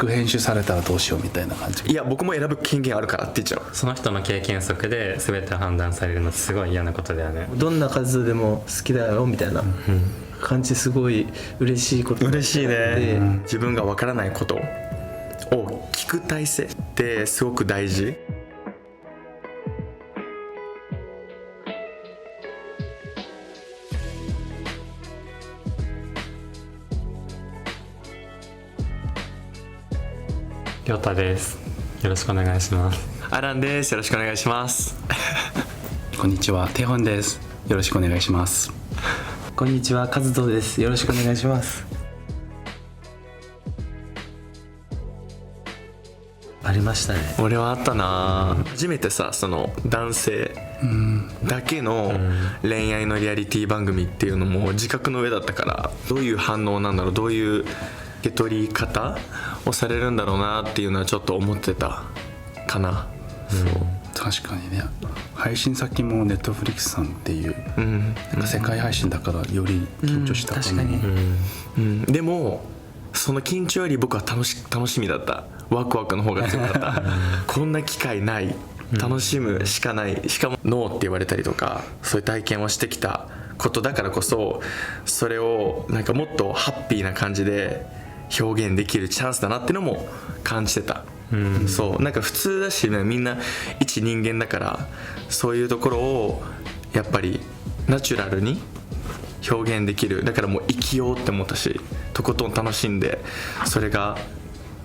悪編集されたらどうしようみたいな感じ。いや僕も選ぶ権限あるからって言っちゃう。その人の経験則で全て判断されるのってすごい嫌なことだよね。どんな数でも好きだよみたいな感じ、すごい嬉しいこと嬉しいね、自分がわからないことを聞く体制ってすごく大事。りょうたです。よろしくお願いします。アランです。よろしくお願いします。こんにちは、テホンです。よろしくお願いします。こんにちは、カズトです。よろしくお願いします。ありましたね。俺はあったな、初めてさ、その男性だけの恋愛のリアリティ番組っていうのも自覚の上だったから、どういう反応なんだろう、どういう受け取り方をされるんだろうなっていうのはちょっと思ってたかな、そう確かにね。配信先もネットフリックスさんっていう、なんか世界配信だからより緊張したかも、確かに、でもその緊張より僕は楽しみだった。ワクワクの方が強かったこんな機会ない、楽しむしかない、しかもノーって言われたりとか、そういう体験をしてきたことだからこそ、それをなんかもっとハッピーな感じで表現できるチャンスだなっていうのも感じてた、そうなんか普通だし、ね、みんな一人間だから、そういうところをやっぱりナチュラルに表現できる。だからもう生きようって思ったし、とことん楽しんで、それが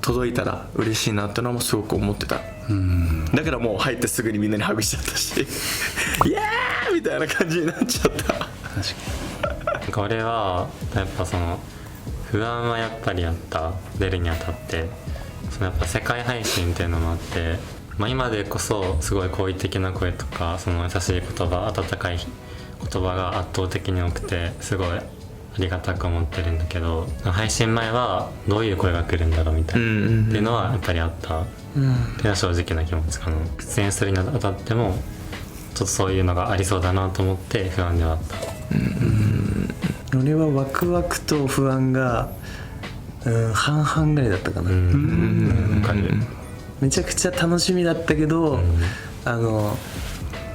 届いたら嬉しいなってのもすごく思ってた。だからもう入ってすぐにみんなにハグしちゃったしイエーイみたいな感じになっちゃった。確かにこれはやっぱその不安はやっぱりあった。出るにあたってそのやっぱ世界配信っていうのもあって、今でこそすごい好意的な声とか、その優しい言葉、温かい言葉が圧倒的に多くて、すごいありがたく思ってるんだけど、配信前はどういう声が来るんだろうみたいな、っていうのはやっぱりあった、っていうのは正直な気持ちかな。出演するにあたってもちょっとそういうのがありそうだなと思って不安ではあった。俺はワクワクと不安が、半々ぐらいだったかな。めちゃくちゃ楽しみだったけど、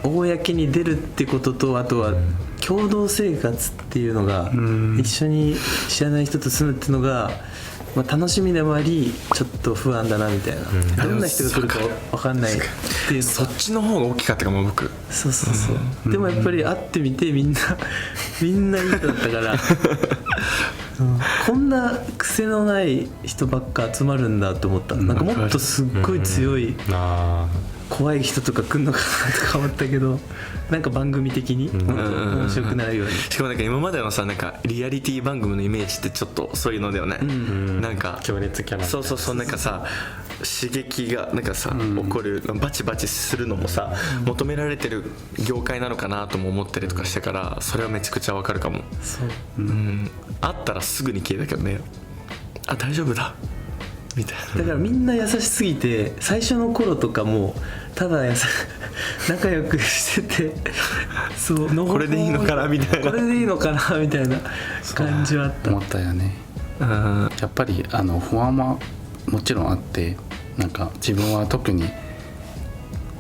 公に出るってことと、あとは共同生活っていうのが、一緒に知らない人と住むっていうのが、楽しみでもありちょっと不安だなみたいな、どんな人が来るか分かんないっていう。そっちの方が大きかったかも僕。そうそうそう、でもやっぱり会ってみてみんないい人だったからこんな癖のない人ばっか集まるんだと思った。なんかもっとすっごい強い怖い人とか来るのかなとか思ったけど、なんか番組的にもっと面白くなるように。しかもなんか今までのさ、なんかリアリティ番組のイメージってちょっとそういうのだよね、なんか強烈キャラ、そうそうそう、なんかさ刺激がなんかさ、起こるバチバチするのもさ、求められてる業界なのかなとも思ったりとかしたから、それはめちゃくちゃわかるかも。そう、あったらすぐに消えたけどね、あ大丈夫だみたいな。だからみんな優しすぎて、最初の頃とかもただ仲良くしててそうこれでいいのかなみたいな、これでいいのかなみたいな感じはあった。思ったよね。やっぱり不安はもちろんあって、なんか自分は特に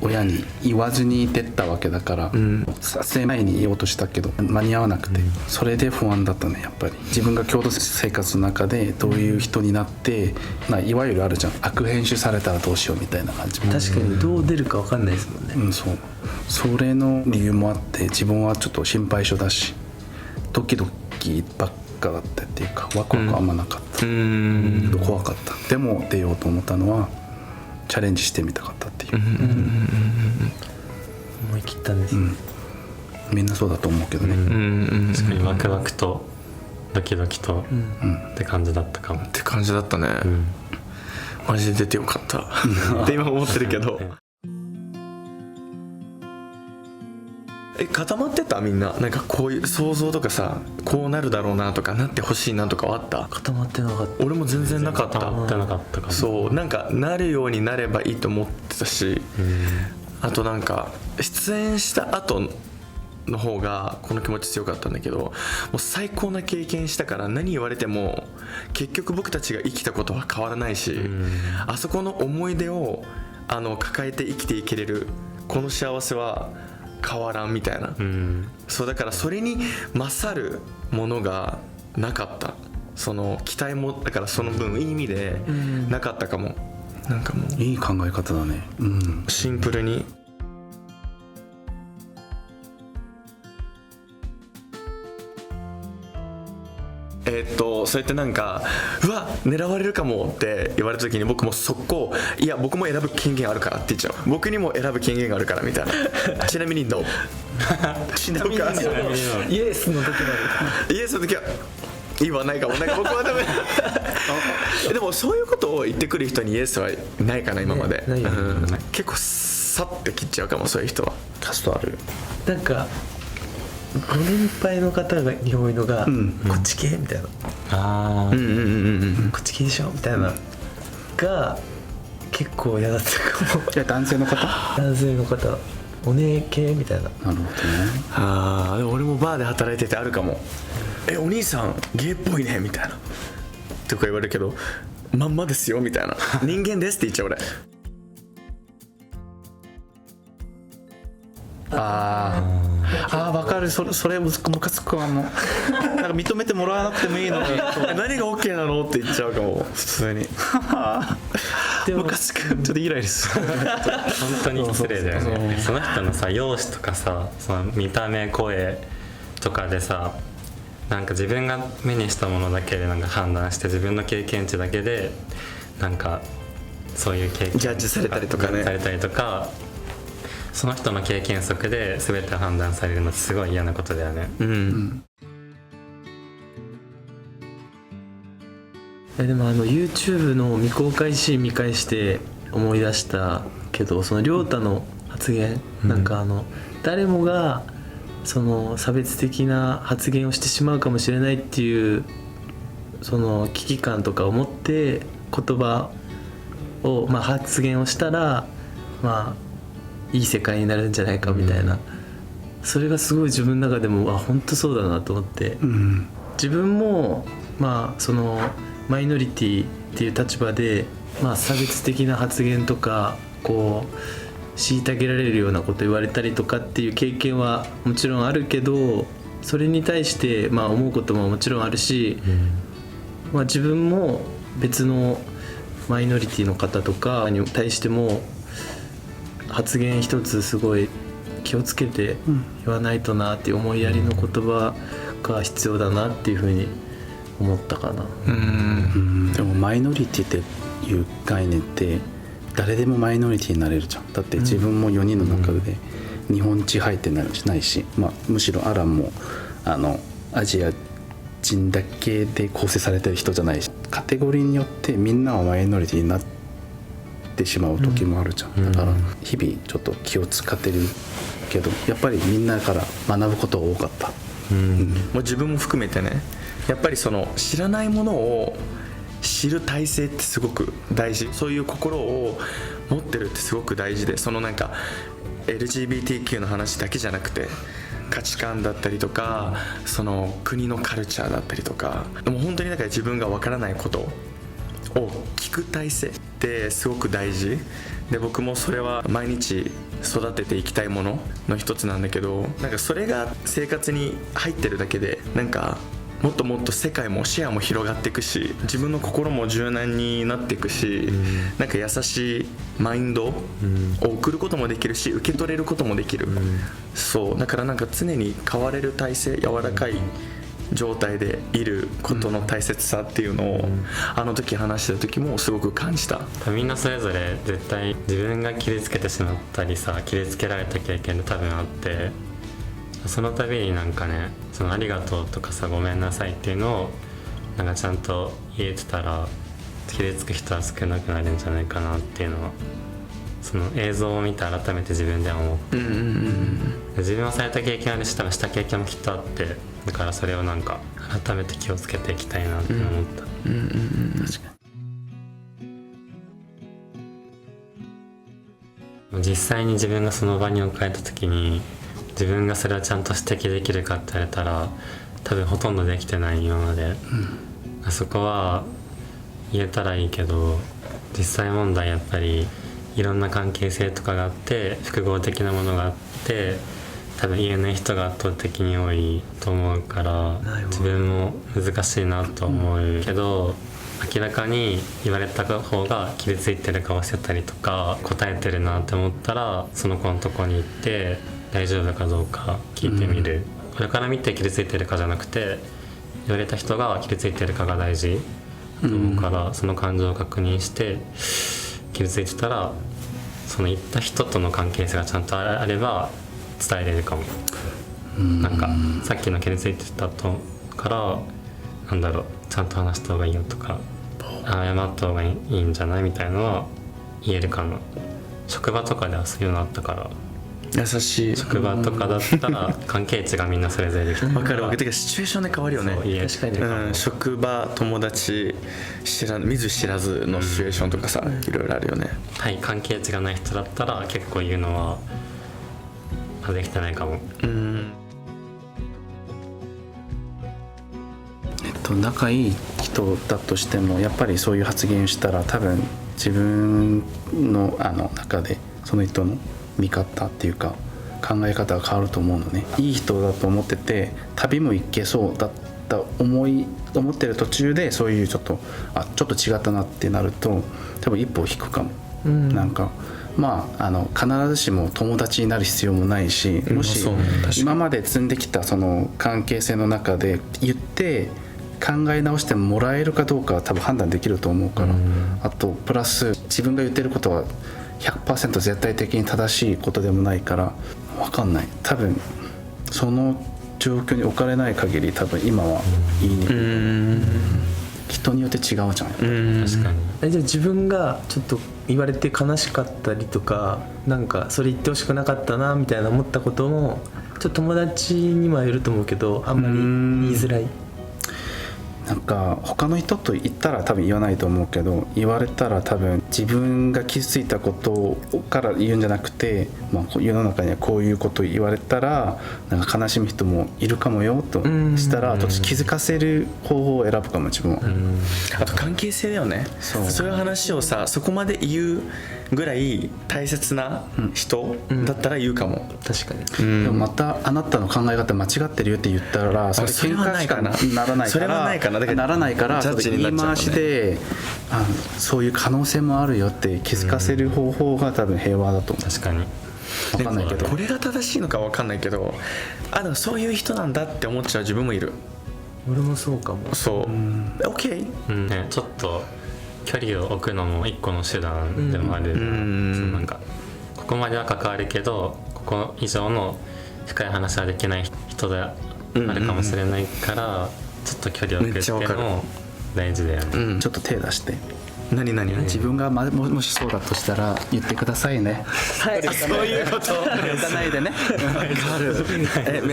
親に言わずに出たわけだから、撮影前に言おうとしたけど間に合わなくて、それで不安だったね。やっぱり自分が共同生活の中でどういう人になって、いわゆるあるじゃん、悪編集されたらどうしようみたいな感じ。確かにどう出るか分かんないですもんね。それの理由もあって、自分はちょっと心配性だし、ドキドキばっかだったっていうか、ワクワクあんまなかった、怖かった。でも出ようと思ったのはチャレンジしてみたかったっていう、思い切ったんです、みんなそうだと思うけどね、確かにワクワクとドキドキと、って感じだったかも。って感じだったね、マジで出てよかったって今思ってるけど固まってたみんな。なんかこういう想像とかさ、こうなるだろうなとか、なってほしいなとかはあった？固まってなかった。俺も全然なかった。固まってなかったかも。そうなんかなるようになればいいと思ってたし、あとなんか出演した後の方がこの気持ち強かったんだけど、もう最高な経験したから何言われても結局僕たちが生きたことは変わらないし、あそこの思い出を抱えて生きていけれるこの幸せは変わらんみたいな、そうだからそれに勝るものがなかった。その期待もだからその分いい意味でなかったかも。なんかもういい考え方だね。シンプルにそうやってなんかうわ狙われるかもって言われた時に僕も速攻いや僕も選ぶ権限あるからって言っちゃう。僕にも選ぶ権限があるからみたいな。ちなみに NO ちなみにイエスの時までイエスの時は言わないかも。なんか僕はダメでもそういうことを言ってくる人にイエスはいないかな今まで、ないよね結構さって切っちゃうかもそういう人は。キャストある。なんかご年配の方がに多いのが、こっち系みたいな、ああ、こっち系でしょみたいなが結構嫌だったかも。いや男性の方。男性の方お姉系みたいな。なるほどね。ああでも俺もバーで働いててあるかも。お兄さんゲイっぽいねみたいなとか言われるけどまんまですよみたいな人間ですって言っちゃう俺。分かる。それムカつくわ。なんか認めてもらわなくてもいいのに何が OK なのって言っちゃうかも普通に。でもムカつく。ちょっとイライラする。本当に失礼だよね。その人のさ容姿とかさ、その見た目声とかでさ、なんか自分が目にしたものだけでなんか判断して自分の経験値だけでなんかそういう経験ジャッジされたりとかね。されたりとか、その人の経験則で全て判断されるのってすごい嫌なことだよね。でもYouTube の未公開シーン見返して思い出したけど、その亮太の発言、なんか誰もがその差別的な発言をしてしまうかもしれないっていうその危機感とかを持って言葉を、発言をしたらいい世界になるんじゃないかみたいな、それがすごい自分の中でも本当そうだなと思って、自分もそのマイノリティっていう立場で、差別的な発言とかこう虐げられるようなこと言われたりとかっていう経験はもちろんあるけど、それに対して思うことももちろんあるし、自分も別のマイノリティの方とかに対しても発言一つすごい気をつけて言わないとなっていう思いやりの言葉が必要だなっていうふうに思ったかな。でもマイノリティっていう概念って誰でもマイノリティになれるじゃん。だって自分も4人の中で日本地配ってないし、むしろアランもアジア人だけで構成されてる人じゃないし、カテゴリーによってみんなはマイノリティになってしまう時もあるじゃん。だから日々ちょっと気を使ってるけど、やっぱりみんなから学ぶことが多かった。もう自分も含めてね、やっぱりその知らないものを知る体制ってすごく大事。そういう心を持ってるってすごく大事で、そのなんか LGBTQ の話だけじゃなくて価値観だったりとか、その国のカルチャーだったりとか、でも本当にだから自分がわからないことを聞く体制ってすごく大事で、僕もそれは毎日育てていきたいものの一つなんだけど、なんかそれが生活に入ってるだけでなんかもっともっと世界も視野も広がっていくし、自分の心も柔軟になっていくし、なんか優しいマインドを送ることもできるし、受け取れることもできる、そうだからなんか常に変われる体制、柔らかい状態でいることの大切さっていうのを、あの時話した時もすごく感じた。みんなそれぞれ絶対自分が傷つけてしまったりさ、傷つけられた経験で多分あって、その度になんかね、そのありがとうとかさ、ごめんなさいっていうのをなんかちゃんと言えてたら傷つく人は少なくなるんじゃないかなっていうのは、その映像を見て改めて自分では思って、自分はされた経験あるし、多分した経験もきっとあって、だからそれをなんか改めて気をつけていきたいなって思った。確かに実際に自分がその場に置かれた時に自分がそれをちゃんと指摘できるかって言われたら多分ほとんどできてない今まで、あそこは言えたらいいけど実際問題やっぱりいろんな関係性とかがあって複合的なものがあって多分言えない人が圧倒的に多いと思うから自分も難しいなと思うけど、明らかに言われた方が傷ついてる顔してたりとか答えてるなって思ったらその子のとこに行って大丈夫かどうか聞いてみる、これから見て傷ついてるかじゃなくて言われた人が傷ついてるかが大事と思うから、その感情を確認して傷ついてたらその言った人との関係性がちゃんとあれば伝えれるかも。なんかさっきの傷ついてたとからなんだろうちゃんと話した方がいいよとか謝った方がいいんじゃないみたいなのは言えるかな。職場とかではそういうのあったから優しい。職場とかだったら関係値がみんなそれぞれできてわかるわけてかシチュエーションで変わるよね。そう言え確かにうん、職場友達見ず知らずのシチュエーションとかさ、いろいろあるよね。はい関係値がない人だったら結構言うのはできてないかも。仲いい人だとしてもやっぱりそういう発言をしたら多分自分の中でその人の見方っていうか考え方が変わると思うのね。いい人だと思ってて旅も行けそうだった思ってる途中でそういうちょっと違ったなってなると多分一歩引くかも、なんかまあ必ずしも友達になる必要もないし、もし今まで積んできたその関係性の中で言って考え直してもらえるかどうかは多分判断できると思うから、あとプラス自分が言ってることは 100% 絶対的に正しいことでもないから分かんない。多分その状況に置かれない限り多分今は言いにくい。人によって違うじゃん。確かに。じゃあ自分がちょっと言われて悲しかったりとかなんかそれ言ってほしくなかったなみたいな思ったこともちょっと友達にもよると思うけどあんまり言いづらい。なんか他の人と言ったら多分言わないと思うけど言われたら多分自分が傷ついたことから言うんじゃなくて、世の中にはこういうこと言われたらなんか悲しむ人もいるかもよとしたら気づかせる方法を選ぶかも自分は。あと関係性だよね。そういう話をさそこまで言うぐらい大切な人だったら言うかも。確かに。でもまたあなたの考え方間違ってるよって言ったらそれ喧嘩しかならないから。それはないかな。だからならないからジャッジになっちゃうもんね。言い回しでそういう可能性もあるよって気づかせる方法が多分平和だと思う。確かに。分かんないけどこれが正しいのか分かんないけどでもそういう人なんだって思っちゃう自分もいる。俺もそうかも。そう OK、ね、ちょっと距離を置くのも一個の手段でもある、なんかここまでは関わるけどここ以上の深い話はできない人であるかもしれないから、ちょっと距離を置くっていうのも大事だよね。ちょっと手出して何自分がもしそうだとしたら言ってくださいね。はい、そういうこと言わないでね。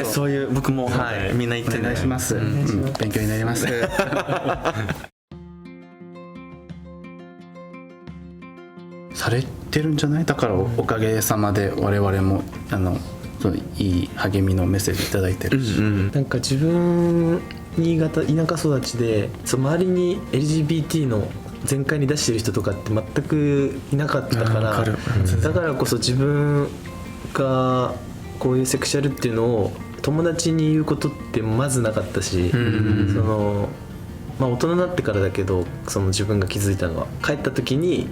そういう僕も、みんな言ってお願いします、勉強になります。されてるんじゃない？だからおかげさまで我々もいい励みのメッセージいただいてるし、なんか自分新潟田舎育ちで周りに LGBT の全開に出してる人とかって全くいなかったから、だからこそ自分がこういうセクシャルっていうのを友達に言うことってまずなかったし、大人になってからだけどその自分が気づいたのは帰った時に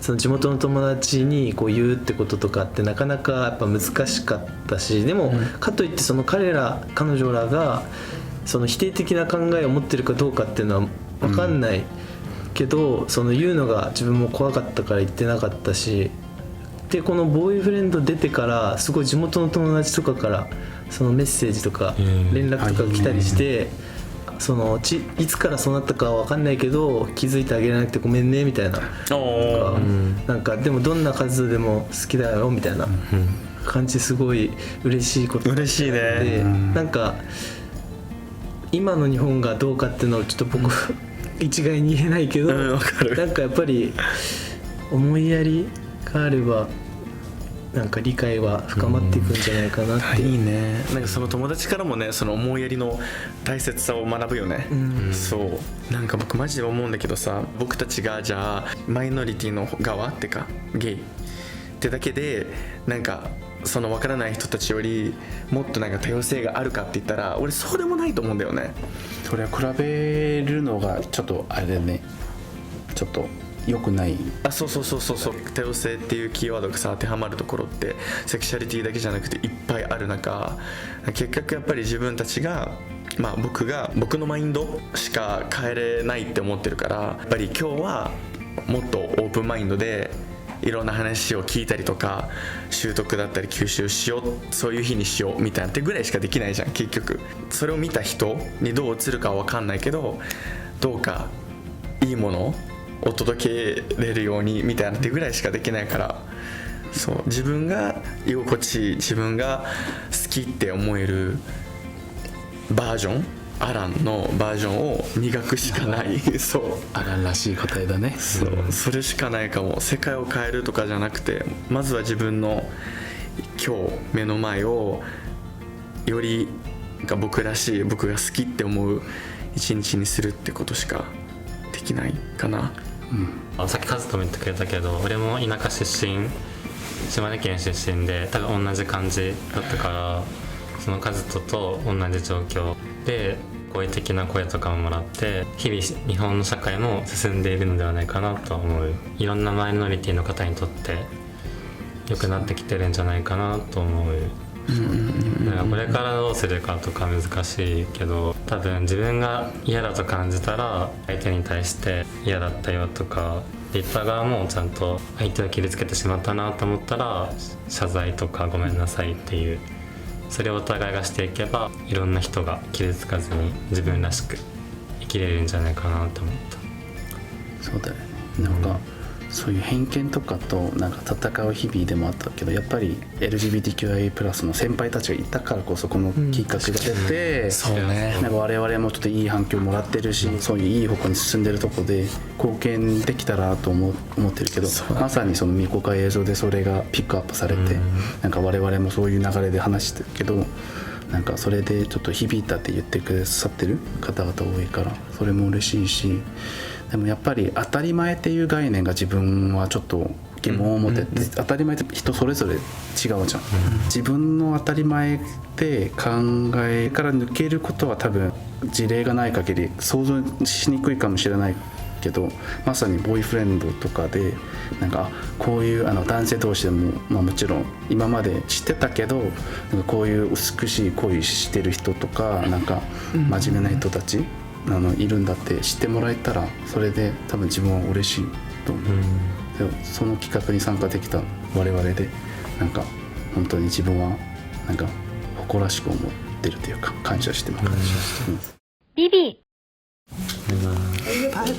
その地元の友達にこう言うってこととかってなかなかやっぱ難しかったし、でもかといってその彼女らがその否定的な考えを持ってるかどうかっていうのは分かんないけど、その言うのが自分も怖かったから言ってなかったし、でこのボーイフレンド出てからすごい地元の友達とかからそのメッセージとか連絡とか来たりして、そのいつからそうなったかは分かんないけど気づいてあげられなくてごめんねみたいな、なんかでもどんな活動でも好きだよみたいな感じ、すごい嬉しいこと嬉しいね。なんか今の日本がどうかっていうのをちょっと僕一概に言えないけど、なんかやっぱり思いやりがあればなんか理解は深まっていくんじゃないかなって、いいね。なんかその友達からもね、その思いやりの大切さを学ぶよね、そうなんか僕マジで思うんだけどさ、僕たちがじゃあマイノリティの側ってかゲイってだけでなんかその分からない人たちよりもっとなんか多様性があるかって言ったら俺そうでもないと思うんだよね。それは比べるのがちょっとあれだね、ちょっと良くない。あ、そう多様性っていうキーワードがさ当てはまるところってセクシャリティだけじゃなくていっぱいある中、結局やっぱり自分たちが僕のマインドしか変えれないって思ってるから、やっぱり今日はもっとオープンマインドでいろんな話を聞いたりとか習得だったり吸収しよう、そういう日にしようみたいなってぐらいしかできないじゃん。結局それを見た人にどう映るかは分かんないけど、どうかいいものをお届けれるようにみたいなってぐらいしかできないから、そう自分が居心地いい、自分が好きって思えるバージョン、アランのバージョンを磨くしかないそうアランらしい答えだね。それしかないかも。世界を変えるとかじゃなくて、まずは自分の今日目の前をよりなんか僕らしい、僕が好きって思う一日にするってことしかできないかな。さっきカズとも言ってくれたけど、俺も田舎出身、島根県出身で多分同じ感じだったから、そのカズと同じ状況で好意的な声とかももらって、日々日本の社会も進んでいるのではないかなと思う。いろんなマイノリティの方にとって良くなってきてるんじゃないかなと思う。だからこれからどうするかとか難しいけど、多分自分が嫌だと感じたら相手に対して嫌だったよとか、言った側もちゃんと相手を傷つけてしまったなと思ったら謝罪とかごめんなさいっていう、それをお互いがしていけばいろんな人が傷つかずに自分らしく生きれるんじゃないかなと思った。そうだよね。なんか、そういう偏見とかとなんか戦う日々でもあったけど、やっぱり LGBTQIA+ の先輩たちがいたからこそこのきっかけが出て、そうね。なんか我々もちょっといい反響もらってるし、そういういい方向に進んでるとこで貢献できたらと思ってるけど、まさにその未公開映像でそれがピックアップされて、なんか我々もそういう流れで話してるけど、なんかそれでちょっと響いたって言ってくださってる方々多いから、それも嬉しいし、でもやっぱり当たり前っていう概念が自分はちょっと疑問を持ってて、当たり前って人それぞれ違うじゃん、自分の当たり前って考えから抜けることは多分事例がない限り想像しにくいかもしれないけど、まさにボーイフレンドとかでなんかこういう男性同士でも、もちろん今まで知ってたけど、なんかこういう美しい恋してる人とか、なんか真面目な人たちいるんだって知ってもらえたら、それで多分自分は嬉しいと思う。でもその企画に参加できた我々で、なんか本当に自分はなんか誇らしく思ってるというか、感謝してます。ビビバイバイ